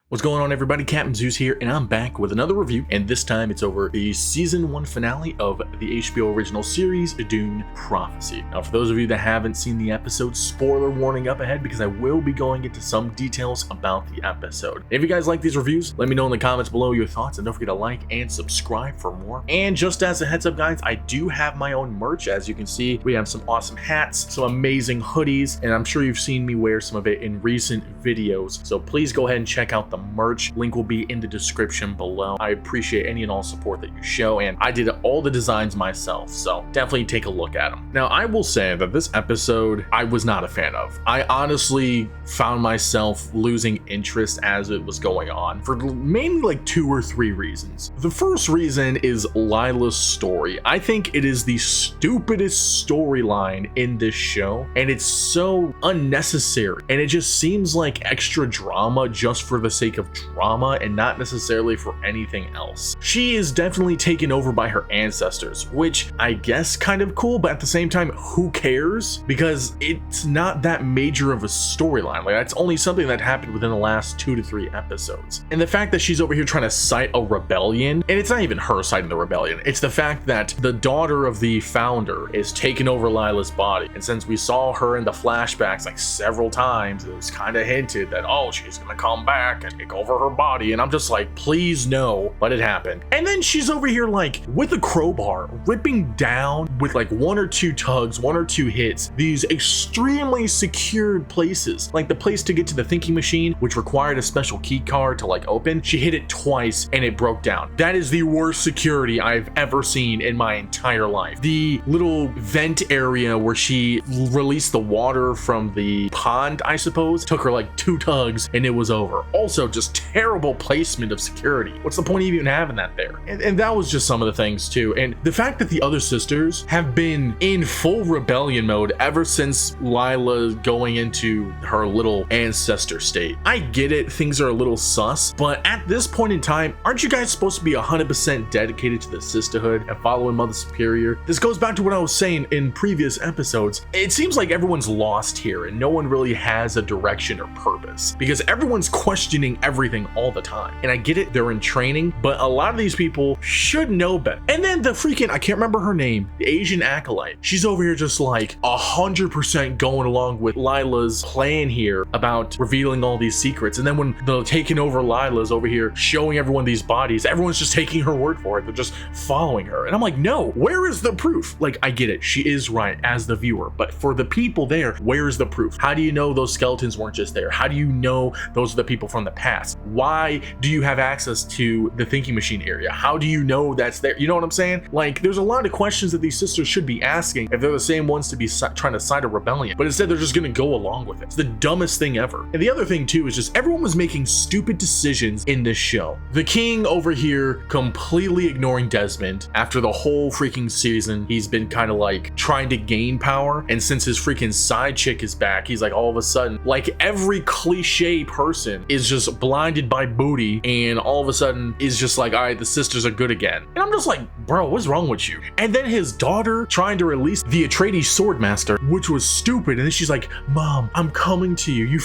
What's going on, everybody? Captain Zeus here, and I'm back with another review, and this time it's over the season 1 finale of the HBO original series, Dune Prophecy. Now, for those of you that haven't seen the episode, spoiler warning up ahead because I will be going into some details about the episode. If you guys like these reviews, let me know in the comments below your thoughts, and don't forget to like and subscribe for more. And just as a heads up, guys, I do have my own merch. As you can see, we have some awesome hats, some amazing hoodies, and I'm sure you've seen me wear some of it in recent videos, so please go ahead and check out the merch. Link will be in the description below. I appreciate any and all support that you show, and I did all the designs myself, so definitely take a look at them. Now, I will say that this episode I was not a fan of. I honestly found myself losing interest as it was going on for mainly like 2 or 3 reasons. The first reason is Lila's story. I think it is the stupidest storyline in this show, and it's so unnecessary, and it just seems like extra drama just for the sake of drama and not necessarily for anything else. She is definitely taken over by her ancestors, which I guess kind of cool, but at the same time, who cares? Because it's not that major of a storyline. Like, that's only something that happened within the last 2 to 3 episodes. And the fact that she's over here trying to cite a rebellion, and it's not even her citing the rebellion, it's the fact that the daughter of the founder is taking over Lila's body. And since we saw her in the flashbacks like several times, it was kind of hinted that, oh, she's gonna come back and take over her body, and I'm just like, please no, let it happen. And then she's over here like with a crowbar ripping down with like 1 or 2 tugs, 1 or 2 hits, these extremely secured places, like the place to get to the thinking machine, which required a special key card to like open. She hit it twice and it broke down. That is the worst security I've ever seen in my entire life. The little vent area where she released the water from the pond, I suppose, took her like 2 tugs and it was over. Also, just terrible placement of security. What's the point of even having that there? And that was just some of the things too. And the fact that the other sisters have been in full rebellion mode ever since Lila going into her little ancestor state. I get it, things are a little sus, but at this point in time, aren't you guys supposed to be 100% dedicated to the Sisterhood and following Mother Superior? This goes back to what I was saying in previous episodes. It seems like everyone's lost here and no one really has a direction or purpose because everyone's questioning everything all the time. And I get it, they're in training, but a lot of these people should know better. And then the freaking, I can't remember her name, the Asian acolyte, she's over here just like 100% going along with Lila's plan here about revealing all these secrets. And then when the taking over Lila's over here showing everyone these bodies, everyone's just taking her word for it. They're just following her. And I'm like, no, where is the proof? Like, I get it, she is right as the viewer, but for the people there, where is the proof? How do you know those skeletons weren't just there? How do you know those are the people from the past? Why do you have access to the thinking machine area? How do you know that's there? You know what I'm saying? Like, there's a lot of questions that these sisters should be asking if they're the same ones to be trying to cite a rebellion, but instead they're just gonna go along with it. It's the dumbest thing ever. And the other thing too is just everyone was making stupid decisions in this show. The king over here completely ignoring Desmond after the whole freaking season. He's been kind of like trying to gain power, and since his freaking side chick is back, he's like all of a sudden, like every cliche person is just blinded by booty and all of a sudden is just like, all right, the sisters are good again. And I'm just like, bro, what's wrong with you? And then his daughter trying to release the Atreides swordmaster, which was stupid. And then she's like, Mom, I'm coming to you. You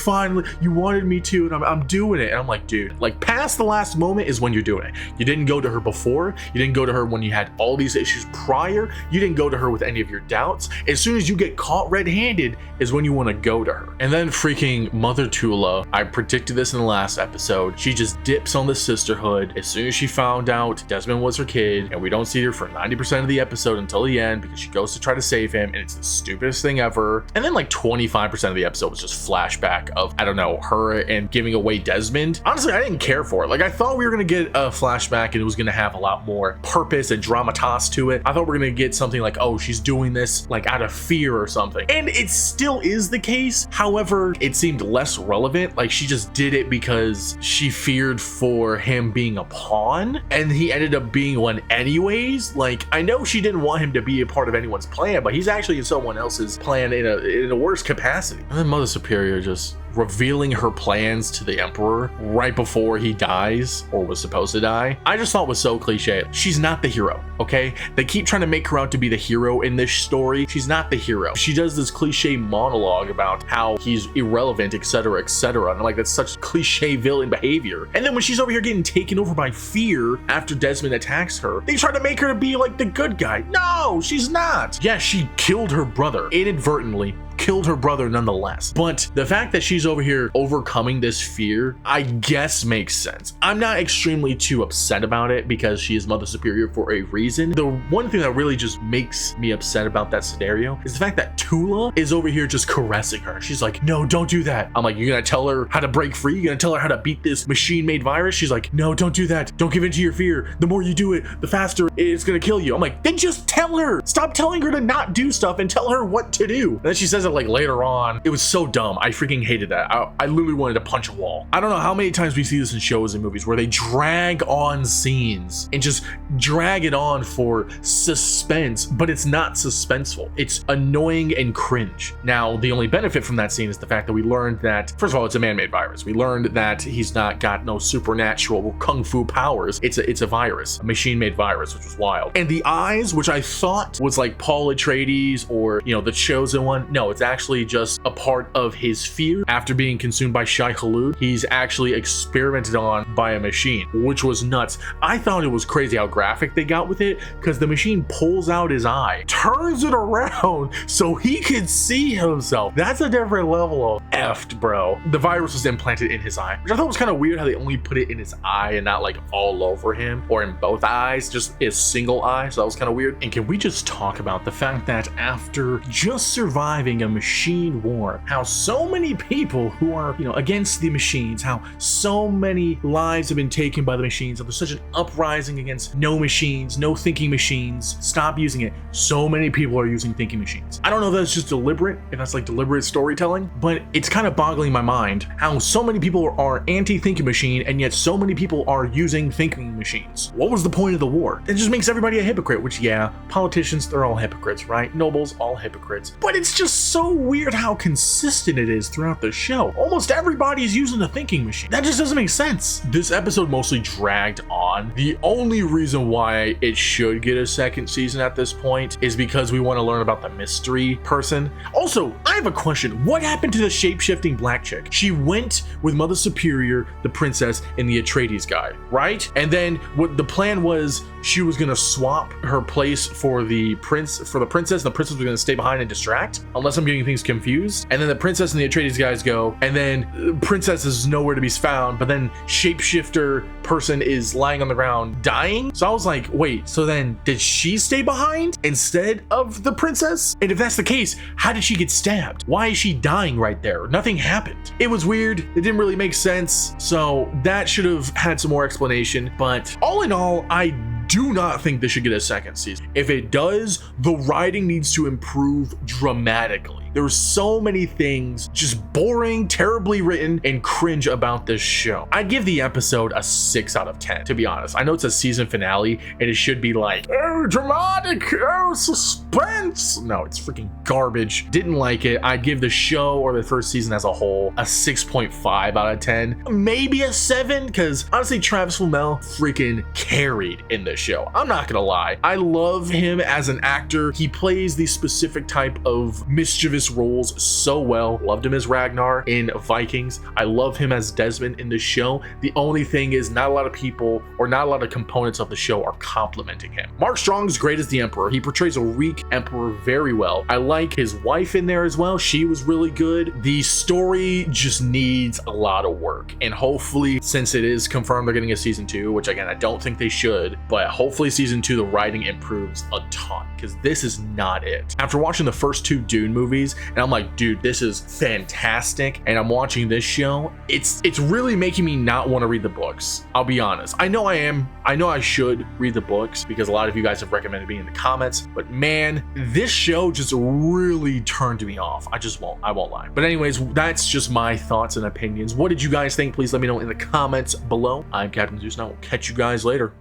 wanted me to, and I'm doing it. And I'm like, dude, like past the last moment is when you're doing it. You didn't go to her before. You didn't go to her when you had all these issues prior. You didn't go to her with any of your doubts. As soon as you get caught red-handed is when you want to go to her. And then freaking Mother Tula, I predicted this in the last episode, she just dips on the Sisterhood as soon as she found out Desmond was her kid, and we don't see her for 90% of the episode until the end because she goes to try to save him, and it's the stupidest thing ever. And then like 25% of the episode was just flashback of, I don't know, her and giving away Desmond. Honestly, I didn't care for it. Like, I thought we were gonna get a flashback and it was gonna have a lot more purpose and dramatas to it. I thought we were gonna get something like, oh, she's doing this like out of fear or something. And it still is the case. However, it seemed less relevant. Like, she just did it because she feared for him being a pawn, and he ended up being one anyways. Like, I know she didn't want him to be a part of anyone's plan, but he's actually in someone else's plan in a worse capacity. And then Mother Superior just revealing her plans to the Emperor right before he dies or was supposed to die, I just thought was so cliche. She's not the hero, okay? They keep trying to make her out to be the hero in this story. She's not the hero. She does this cliche monologue about how he's irrelevant, etc., etc. And I'm like, that's such cliche villain behavior. And then when she's over here getting taken over by fear after Desmond attacks her, they try to make her to be like the good guy. No, she's not. Yeah, she killed her brother inadvertently, killed her brother nonetheless. But the fact that she's over here overcoming this fear, I guess makes sense. I'm not extremely too upset about it because she is Mother Superior for a reason. The one thing that really just makes me upset about that scenario is the fact that Tula is over here just caressing her. She's like, no, don't do that. I'm like, you're gonna tell her how to break free? You're gonna tell her how to beat this machine-made virus? She's like, no, don't do that. Don't give in to your fear. The more you do it, the faster it's gonna kill you. I'm like, then just tell her. Stop telling her to not do stuff and tell her what to do. And then she says it like later on. It was so dumb. I freaking hated that. I literally wanted to punch a wall. I don't know how many times we see this in shows and movies where they drag on scenes and just drag it on for suspense, but it's not suspenseful. It's annoying and cringe. Now, the only benefit from that scene is the fact that we learned that, first of all, it's a man-made virus. We learned that he's not got no supernatural kung fu powers. It's a virus, a machine-made virus, which was wild. And the eyes, which I thought was like Paul Atreides or, you know, the Chosen One. No, it's actually just a part of his fear after being consumed by Shai-Hulud. He's actually experimented on by a machine, which was nuts. I thought it was crazy how graphic they got with it because the machine pulls out his eye, turns it around so he could see himself. That's a different level of effed, bro. The virus was implanted in his eye, which I thought was kind of weird how they only put it in his eye and not like all over him or in both eyes, just his single eye. So that was kind of weird. And can we just talk about the fact that after just surviving a machine war, how so many people who are, you know, against the machines, how so many lives have been taken by the machines, how there's such an uprising against no machines, no thinking machines, stop using it. So many people are using thinking machines. I don't know if that's just deliberate, if that's like deliberate storytelling, but it's kind of boggling my mind how so many people are anti-thinking machine and yet so many people are using thinking machines. What was the point of the war? It just makes everybody a hypocrite, which yeah, politicians, they're all hypocrites, right? Nobles, all hypocrites. But it's just so weird how consistent it is throughout the show. Almost everybody's using the thinking machine. That just doesn't make sense. This episode mostly dragged on. The only reason why it should get a second season at this point is because we want to learn about the mystery person. Also, I have a question. What happened to the shape-shifting black chick? She went with Mother Superior, the princess, and the Atreides guy, right? And then what the plan was, she was gonna swap her place for the princess, and the princess was gonna stay behind and distract, unless I'm getting things confused. And then the princess and the Atreides guys go, and then princess is nowhere to be found, but then shapeshifter person is lying on the ground dying. So I was like, wait, so then did she stay behind instead of the princess? And if that's the case, how did she get stabbed? Why is she dying right there? Nothing happened. It was weird. It didn't really make sense. So that should have had some more explanation. But all in all, I do not think this should get a second season. If it does, the writing needs to improve dramatically. There's so many things just boring, terribly written, and cringe about this show. I'd give the episode a 6 out of 10, to be honest. I know it's a season finale, and it should be like, oh, dramatic, oh, suspense. No, it's freaking garbage. Didn't like it. I'd give the show, or the first season as a whole, a 6.5 out of 10. Maybe a 7, because honestly, Travis Fimmel freaking carried in this show. I'm not gonna lie. I love him as an actor. He plays the specific type of mischievous roles so well. Loved him as Ragnar in Vikings. I love him as Desmond in the show. The only thing is not a lot of people or not a lot of components of the show are complimenting him. Mark Strong's great as the Emperor. He portrays a weak Emperor very well. I like his wife in there as well. She was really good. The story just needs a lot of work, and hopefully, since it is confirmed they're getting a season 2, which again I don't think they should, but hopefully season 2 the writing improves a ton, because this is not it. After watching the first 2 Dune movies, and I'm like, dude, this is fantastic, and I'm watching this show, it's really making me not want to read the books. I'll be honest. I know I should read the books because a lot of you guys have recommended me in the comments, but man, this show just really turned me off. I won't lie. But anyways, that's just my thoughts and opinions. What did you guys think? Please let me know in the comments below. I'm Captain Zeus, and I will catch you guys later.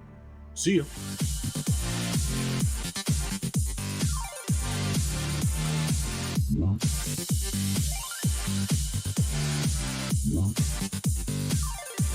See ya.